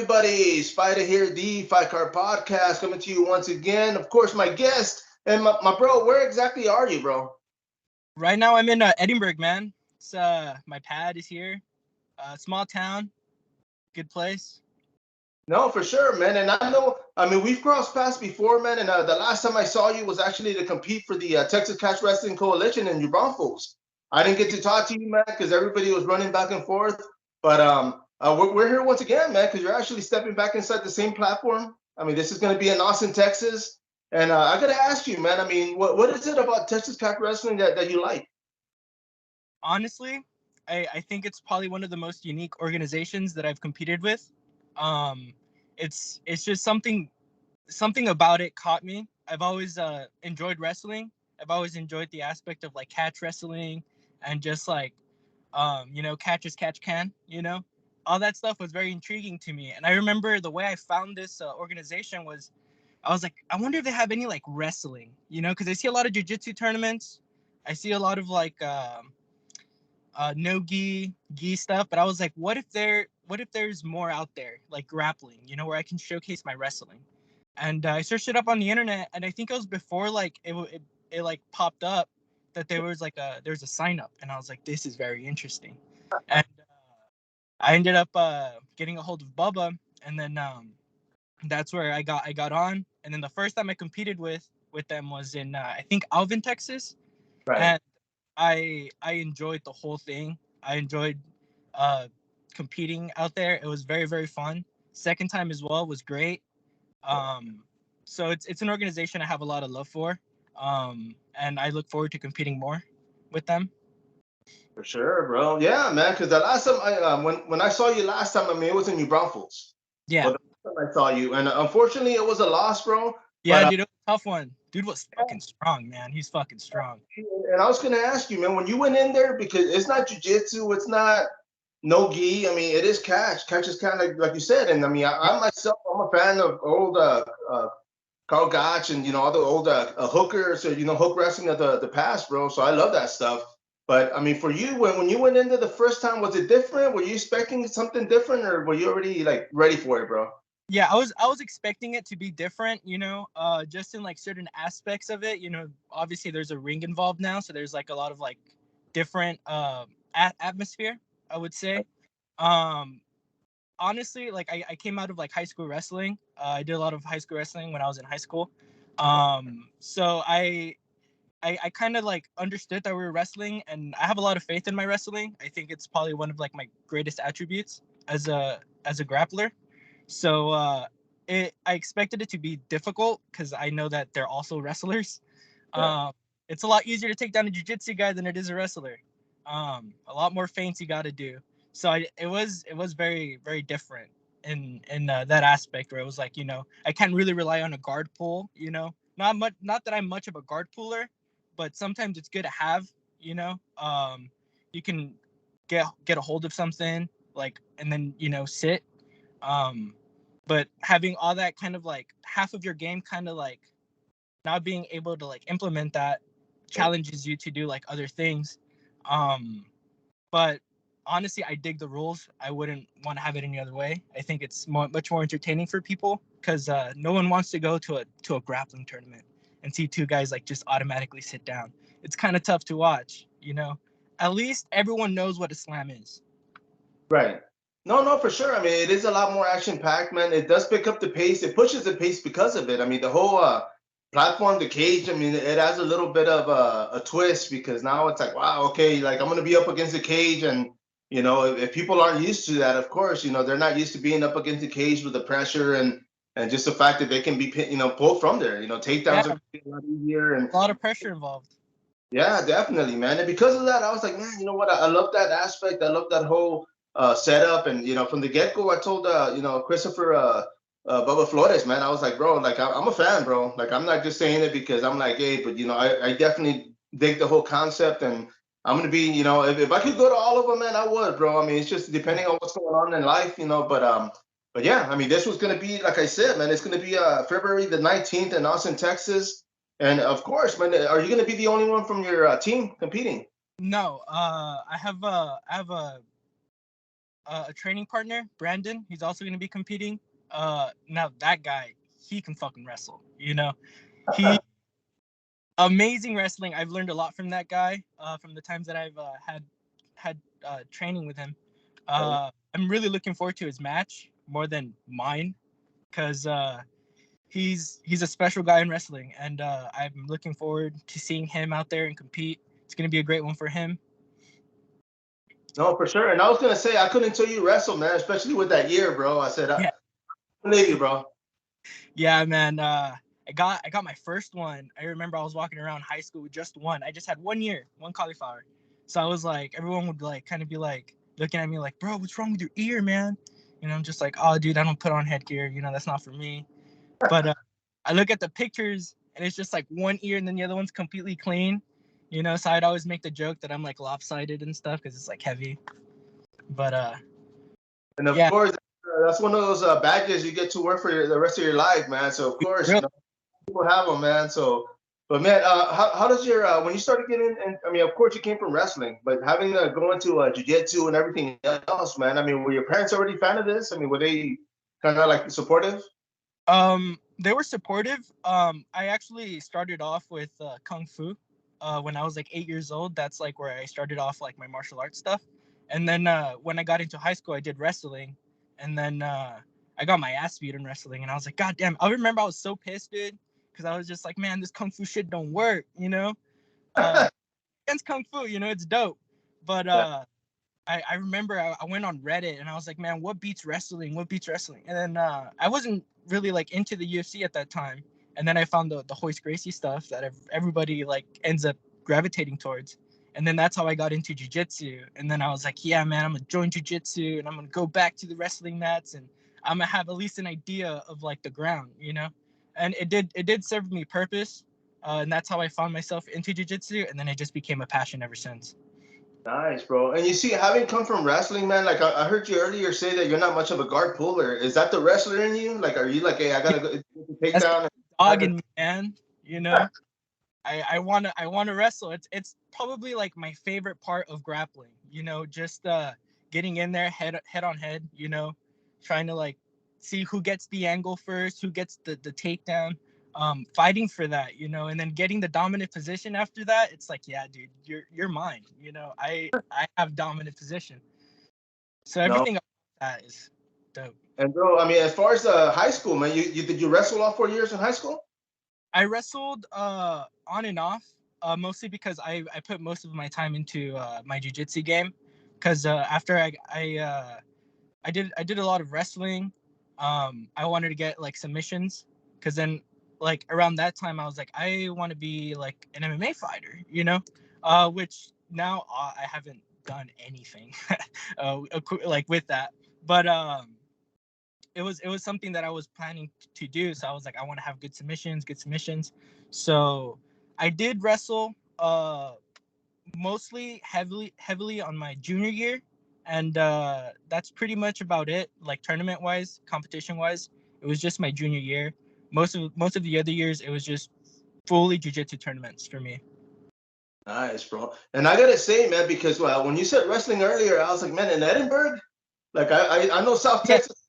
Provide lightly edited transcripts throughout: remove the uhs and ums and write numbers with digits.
everybody? sPidA here, the Fight Card Podcast, coming to you once again. Of course, my guest and my bro, where exactly are you, bro? Right now, I'm in Edinburg, man. It's my pad is here. Small town, good place. No, for sure, man. And I mean, we've crossed paths before, man. And the last time I saw you was actually to compete for the Texas Catch Wrestling Coalition in New Braunfels. I didn't get to talk to you, man, because everybody was running back and forth. But we're here once again, man, because you're actually stepping back inside the same platform. I mean, this is going to be in Austin, Texas. And I got to ask you, man, I mean, what is it about Texas Catch Wrestling that you like? Honestly, I think it's probably one of the most unique organizations that I've competed with. Um, it's just something about it caught me. I've always enjoyed wrestling. I've always enjoyed the aspect of like catch wrestling and just like catch as catch can. All that stuff was very intriguing to me. And I remember the way I found this organization was I was like, I wonder if they have any like wrestling, because I see a lot of jiu-jitsu tournaments. I see a lot of like no gi stuff, but I was like, what if there's more out there like grappling, where I can showcase my wrestling. And I searched it up on the internet, and I think it was before like it like popped up that there's a sign up, and I was like, this is very interesting. And I ended up getting a hold of Bubba, and then that's where I got on. And then the first time I competed with them was in I think Alvin, Texas, Right. and I enjoyed the whole thing. I enjoyed uh, competing out there. It was very very fun. Second time as well was great. Um, so it's an organization I have a lot of love for, and I look forward to competing more with them. For sure, bro. Yeah, man. Because the last time when I saw you last time, I mean, it was in New Braunfels. Yeah, Well, the last time I saw you, and unfortunately, it was a loss, bro. yeah, But dude, it was a tough one. Dude was fucking strong, man. He's fucking strong. and I was gonna ask you, man, when you went in there, because it's not jujitsu, it's not no gi. I mean, it is catch. Catch is kind of like you said, and I mean, I myself, I'm a fan of old Carl Gotch and all the old hookers, or hook wrestling of the past, bro. So I love that stuff. But I mean, for you, when you went into the first time, was it different? Were you expecting something different, or were you already like ready for it, bro? Yeah, I was expecting it to be different, just in like certain aspects of it. Obviously there's a ring involved now, so there's like a lot of like different atmosphere, I would say. Um, Honestly, like I came out of like high school wrestling. I did a lot of high school wrestling when I was in high school. So I kind of like understood that we were wrestling, and I have a lot of faith in my wrestling. I think it's probably one of like my greatest attributes as a grappler. So I expected it to be difficult because I know that they're also wrestlers. Yeah. Um, it's a lot easier to take down a jiu-jitsu guy than it is a wrestler. A lot more feints you got to do. So it was very very different in that aspect where it was like I can't really rely on a guard pull. Not that I'm much of a guard puller, but sometimes it's good to have. You know, you can get a hold of something like and then sit. Um, but having all that kind of like half of your game kind of like not being able to like implement that challenges you to do like other things. Um, but honestly, I dig the rules. I wouldn't want to have it any other way. I think it's much more entertaining for people because no one wants to go to a grappling tournament and see two guys like just automatically sit down. It's kind of tough to watch. At least everyone knows what a slam is. Right. No, no, for sure. I mean, it is a lot more action packed, man. It does pick up the pace. It pushes the pace because of it. I mean, the whole platform, the cage. I mean, it has a little bit of a twist because now it's like, wow, okay, like I'm gonna be up against the cage, and if people aren't used to that, of course, they're not used to being up against the cage with the pressure and just the fact that they can be, pulled from there. Yeah, Takedowns are a lot easier, and a lot of pressure involved. yeah, definitely, man. And because of that, I was like, man, you know what? I love that aspect. I love that whole setup. And from the get go, I told Christopher Bubba Flores, man, I was like, bro, like I'm a fan, bro. Like I'm not just saying it because I'm like, hey, but I definitely dig the whole concept, and I'm gonna be, if I could go to all of them, man, I would, bro. I mean, it's just depending on what's going on in life, but yeah, I mean, this was gonna be, like I said, man, it's gonna be February the 19th in Austin, Texas. And of course, man, are you going to be the only one from your team competing? No, I have a a training partner, Brandon. He's also going to be competing. Now that guy, he can fucking wrestle. You know, he amazing wrestling. I've learned a lot from that guy. From the times that I've had training with him. I'm really looking forward to his match more than mine, because he's a special guy in wrestling, and I'm looking forward to seeing him out there and compete. It's gonna be a great one for him. No, for sure. And I was gonna say I couldn't tell you wrestle, man, especially with that year, bro. I said I Yeah, believe you, bro. yeah, man. I got my first one. I remember I was walking around high school with just one. I just had 1 year, one cauliflower. So I was like, everyone would like kind of be like looking at me like, bro, what's wrong with your ear, man? You know, I'm just like, oh, dude, I don't put on headgear. You know, that's not for me. But I look at the pictures and it's just like one ear and then the other one's completely clean. You know, so I'd always make the joke that I'm like lopsided and stuff because it's like heavy. But And of yeah, course, that's one of those badges you get to wear for the rest of your life, man. So of course, real. people have them, man. So, but man, how does your when you started getting? And I mean, of course, you came from wrestling, but having go into jiu-jitsu and everything else, man. I mean, were your parents already fan of this? I mean, were they kind of like supportive? They were supportive. I actually started off with kung fu when I was like 8 years old. That's like where I started off like my martial arts stuff. And then when I got into high school, I did wrestling, and then I got my ass beat in wrestling, and I was like, God damn! I remember I was so pissed, dude, because I was just like, man, this kung fu shit don't work, you know. Against kung fu, you know, it's dope, but Yeah. I remember I went on Reddit and I was like, man, what beats wrestling? What beats wrestling? And then I wasn't really like into the UFC at that time. And then I found the Hoist Gracie stuff that everybody like ends up gravitating towards. And then that's how I got into jiu-jitsu. And then I was like, yeah, man, I'm gonna join jiu-jitsu and I'm gonna go back to the wrestling mats and I'm gonna have at least an idea of like the ground, you know? And it did serve me purpose. And that's how I found myself into jiu-jitsu. And then it just became a passion ever since. Nice, bro. And you see, having come from wrestling, man, like I heard you earlier say that you're not much of a guard puller. Is that the wrestler in you? Like, are you like, hey, I gotta go take That's the down and dog have in me, man. You know, I wanna wrestle. It's probably like my favorite part of grappling. You know, just getting in there head on head. You know, trying to like see who gets the angle first, who gets the takedown. Fighting for that, you know, and then getting the dominant position after that. It's like, yeah, dude, you're mine. You know, I have dominant position. So no. everything about that is dope. And bro, I mean, as far as high school, man, you did you wrestle all 4 years in high school? I wrestled on and off, mostly because I put most of my time into my jiu-jitsu game. Because after I did a lot of wrestling, I wanted to get like submissions. Because then like around that time I was like I want to be like an MMA fighter, you know, which now I haven't done anything like with that, but it was something that I was planning to do. So I was like, I want to have good submissions, good submissions. So I did wrestle mostly heavily on my junior year, and that's pretty much about it. Like tournament wise, competition wise, it was just my junior year. Most of the other years, it was just fully jiu-jitsu tournaments for me. Nice, bro. And I gotta say, man, because when you said wrestling earlier, I was like, man, in Edinburgh, like I know South Yeah, Texas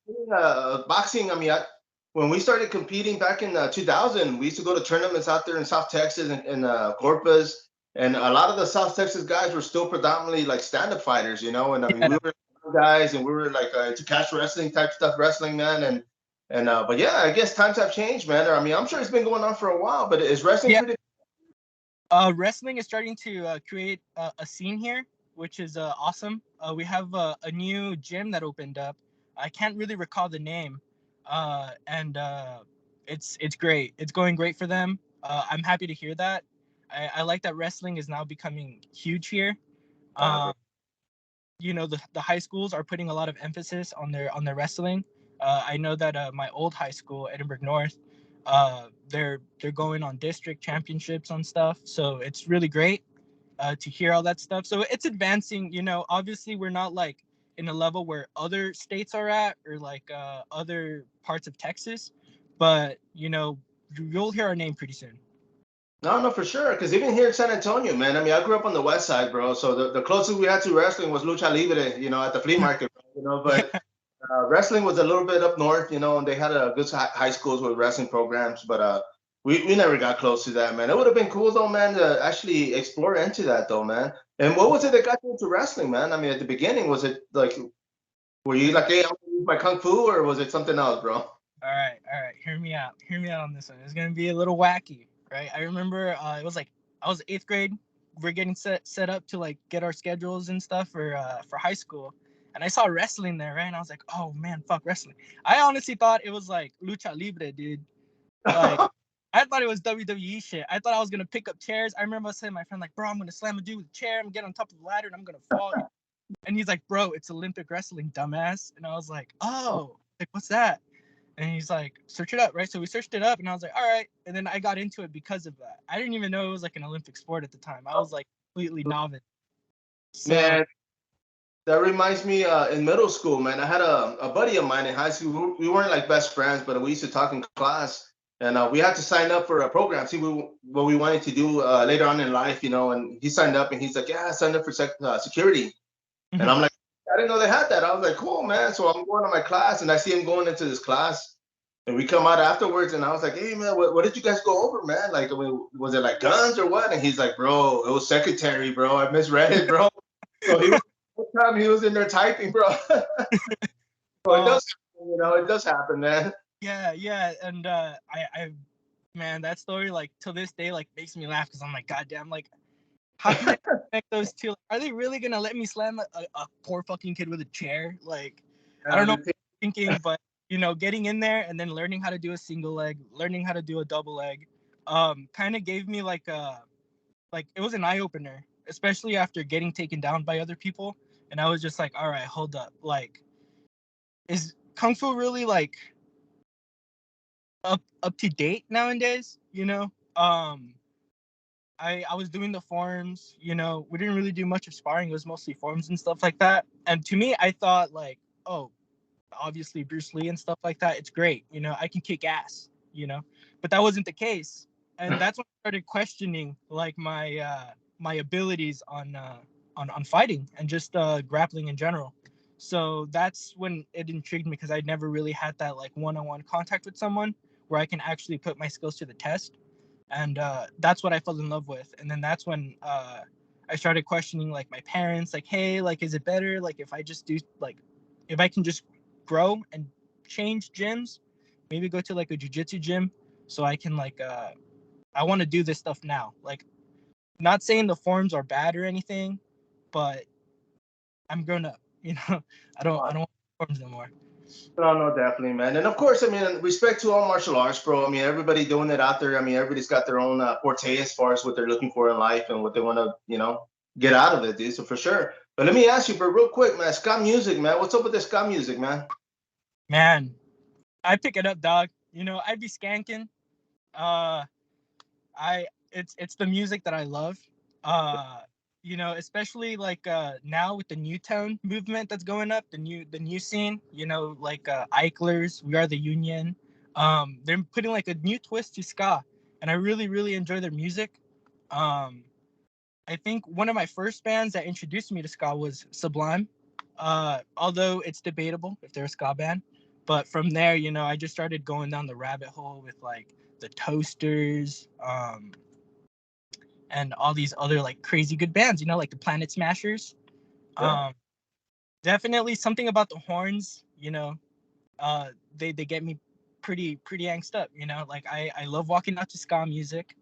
boxing. I mean, when we started competing back in 2000, we used to go to tournaments out there in South Texas and Corpus, and a lot of the South Texas guys were still predominantly like stand-up fighters, you know. And I mean, we yeah, were guys, and we were like into cash wrestling type stuff, wrestling, man. And but yeah, I guess times have changed, man. I mean, I'm sure it's been going on for a while, but is wrestling yeah. pretty? Wrestling is starting to create a scene here, which is awesome. We have a new gym that opened up. I can't really recall the name, and it's great. It's going great for them. I'm happy to hear that. I like that wrestling is now becoming huge here. Bro. Um, you know, the high schools are putting a lot of emphasis on their wrestling. I know that my old high school, Edinburg North, they're going on district championships on stuff. So it's really great to hear all that stuff. So it's advancing. You know, obviously we're not like in a level where other states are at or like other parts of Texas, but you know, you'll hear our name pretty soon. No, no, for sure. Because even here in San Antonio, man. I mean, I grew up on the west side, bro. So the closest we had to wrestling was lucha libre, you know, at the flea market. But wrestling was a little bit up north, and they had a good high schools with wrestling programs, but we never got close to that, man. It would have been cool though, man, to actually explore into that though, man. And what was it that got you into wrestling, man? I mean, at the beginning, was it like, were you like, hey, I'm gonna use my kung fu, or was it something else, bro? All right. Hear me out. Hear me out on this one. It's gonna be a little wacky, right? I remember it was like I was 8th grade. We're getting set up to like get our schedules and stuff for high school, and I saw wrestling there, right? And I was like, oh man, fuck wrestling. I honestly thought it was like lucha libre, dude. Like I thought it was WWE shit. I thought I was gonna pick up chairs. I remember saying to my friend like, bro, I'm gonna slam a dude with a chair. I'm gonna get on top of the ladder and I'm gonna fall. And he's like, bro, it's Olympic wrestling, dumbass. And I was like, oh, like what's that? And he's like, search it up, right? So we searched it up, and I was like, all right. And then I got into it because of that. I didn't even know it was like an Olympic sport at the time. I was like completely novice. So, Man, that reminds me, in middle school, man, I had a buddy of mine in high school. We weren't like best friends, but we used to talk in class. And we had to sign up for a program, see what we wanted to do later on in life, And he signed up, and he's like, yeah, I signed up for security. And I'm like, I didn't know they had that. I was like, cool, man. So I'm going to my class, and I see him going into this class. And we come out afterwards, and I was like, hey, man, what did you guys go over, man? Like, I mean, was it like guns or what? And he's like, bro, it was secretary, bro. I misread it, bro. So time he was in there typing, bro. So it does, it does happen, man. yeah. And man, that story, like, till this day, like, makes me laugh because I'm like, goddamn, like, how can I connect those two? Like, are they really going to let me slam a poor fucking kid with a chair? Like, I don't know what I'm thinking, but, getting in there and then learning how to do a single leg, learning how to do a double leg, kind of gave me like it was an eye opener, especially after getting taken down by other people. And I was just like, all right, hold up. Like, is Kung Fu really like up to date nowadays? I was doing the forms, we didn't really do much of sparring. It was mostly forms and stuff like that. And to me, I thought like, oh, obviously Bruce Lee and stuff like that, it's great, I can kick ass, but that wasn't the case. And that's when I started questioning like my abilities on fighting and just grappling in general. So that's when it intrigued me, because I never really had that like one-on-one contact with someone where I can actually put my skills to the test. And that's what I fell in love with. And then that's when I started questioning like my parents, like, hey, like, is it better like if I just do like, if I can just grow and change gyms, maybe go to like a jiu-jitsu gym so I can like I want to do this stuff now. Like, not saying the forms are bad or anything, but I'm grown up, I don't want forms no more. No, definitely, man. And of course, I mean, respect to all martial arts, bro. I mean, everybody doing it out there. I mean, everybody's got their own forte as far as what they're looking for in life and what they want to, get out of it, dude. So for sure. But let me ask you, bro, real quick, man. Ska music, man. What's up with this ska music, man? Man, I pick it up, dog. I'd be skanking. It's the music that I love. Especially like now with the new tone movement that's going up, the new scene, like Eichlers, We Are the Union. They're putting like a new twist to ska, and I really, really enjoy their music. I think one of my first bands that introduced me to ska was Sublime. Although it's debatable if they're a ska band. But from there, I just started going down the rabbit hole with like the Toasters, and all these other like crazy good bands, like the Planet Smashers. Yeah. Definitely something about the horns, they get me pretty angst up, like I love walking out to ska music.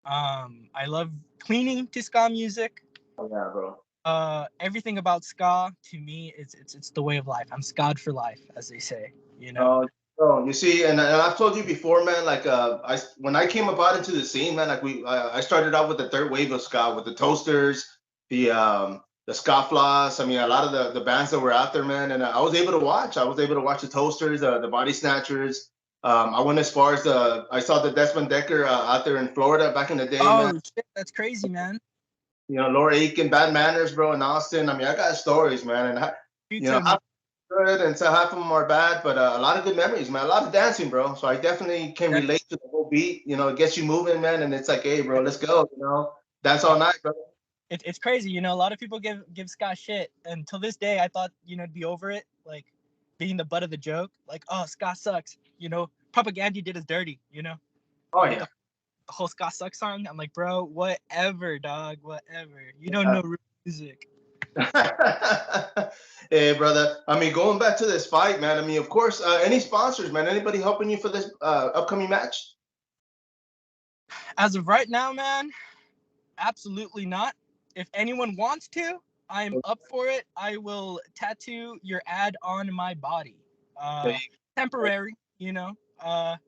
I love cleaning to ska music. Oh, yeah, bro. Everything about ska to me it's the way of life. I'm scarred for life, as they say. Oh, you see, and I've told you before, man. Like, when I came about into the scene, man, like I started out with the third wave of ska with the Toasters, the Ska Floss. I mean, a lot of the bands that were out there, man. And I was able to watch. I was able to watch the Toasters, the Body Snatchers. I went as far as I saw the Desmond Decker out there in Florida back in the day, Oh man. shit, that's crazy, man. Laura Aiken, Bad Manners, bro, in Austin. I mean, I got stories, man, and half good and so half of them are bad, but a lot of good memories, man. A lot of dancing, bro. So I definitely can relate to the whole beat. It gets you moving, man, and it's like, hey, bro, let's go. Dance all night, bro. it's crazy. You know, a lot of people give Scott shit, and till this day, I thought, you know, it'd be over it, like being the butt of the joke. Like, oh, Scott sucks. You know, Propaganda did us dirty. You know, Oh with yeah. the whole Scott sucks song. I'm like, bro, whatever, dog, whatever. You don't know real music. Hey, brother. I mean, going back to this fight, man. I mean, of course, any sponsors, man? Anybody helping you for this upcoming match? As of right now, man, absolutely not. If anyone wants to, I'm up for it. I will tattoo your ad on my body. Temporary, you know. I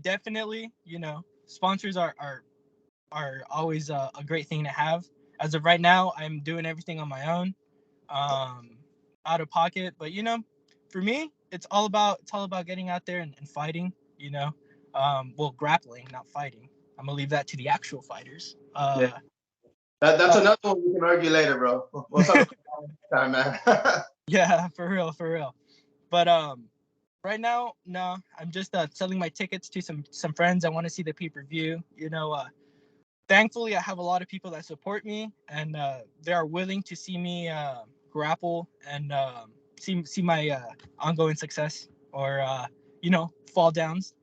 definitely, you know, sponsors are always a great thing to have. As of right now, I'm doing everything on my own, out of pocket. But you know, for me, it's all about getting out there and fighting. You know, well, grappling, not fighting. I'm gonna leave that to the actual fighters. Yeah. That's another one we can argue later, bro. We'll talk about that next time, man. Yeah, for real, for real. But right now, no, I'm just selling my tickets to some friends. I want to see the pay-per-view. You know, thankfully, I have a lot of people that support me, and they are willing to see me grapple and see my ongoing success or you know, fall downs.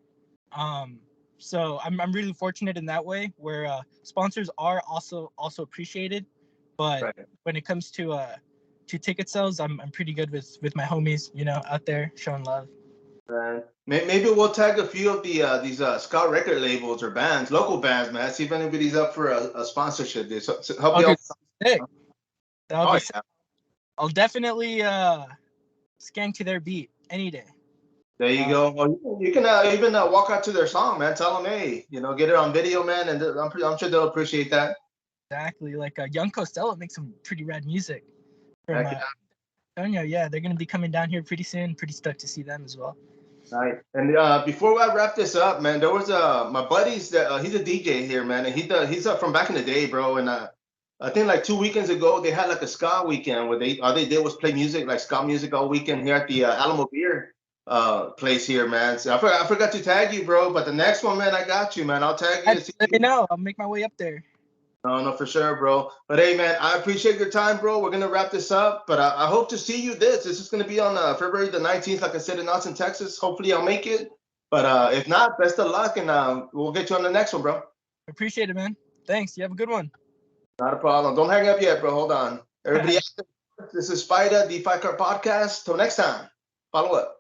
So I'm really fortunate in that way, where sponsors are also appreciated, but Right. when it comes to ticket sales, I'm pretty good with my homies, you know, out there showing love. Right. Maybe we'll tag a few of these ska record labels or bands, local bands, man. See if anybody's up for a sponsorship. This help you Okay, out. sick. That would Oh be sick. yeah. I'll definitely skank to their beat any day. There you go. Well, you can even walk out to their song, man. Tell them, hey, you know, get it on video, man, and I'm sure they'll appreciate that. Exactly. Like Young Costello makes some pretty rad music from Heck yeah. Antonio. Yeah, they're gonna be coming down here pretty soon. Pretty stoked to see them as well. Right. And before I wrap this up, man, there was my buddy's that he's a DJ here, man, and he's from back in the day, bro. And I think like 2 weekends ago they had like a ska weekend where all they did was play music like ska music all weekend here at the Alamo Beer place here, man. So I forgot to tag you, bro. But the next one, man, I got you, man. I'll tag you. Let me know. I'll make my way up there. No, for sure, bro. But hey, man, I appreciate your time, bro. We're gonna wrap this up, but I hope to see you. This is gonna be on February the 19th, like I said, in Austin, Texas. Hopefully, I'll make it. But if not, best of luck, and we'll get you on the next one, bro. Appreciate it, man. Thanks. You have a good one. Not a problem. Don't hang up yet, bro. Hold on. Everybody, this is sPidA, the Fight Card Podcast. Till next time, follow up.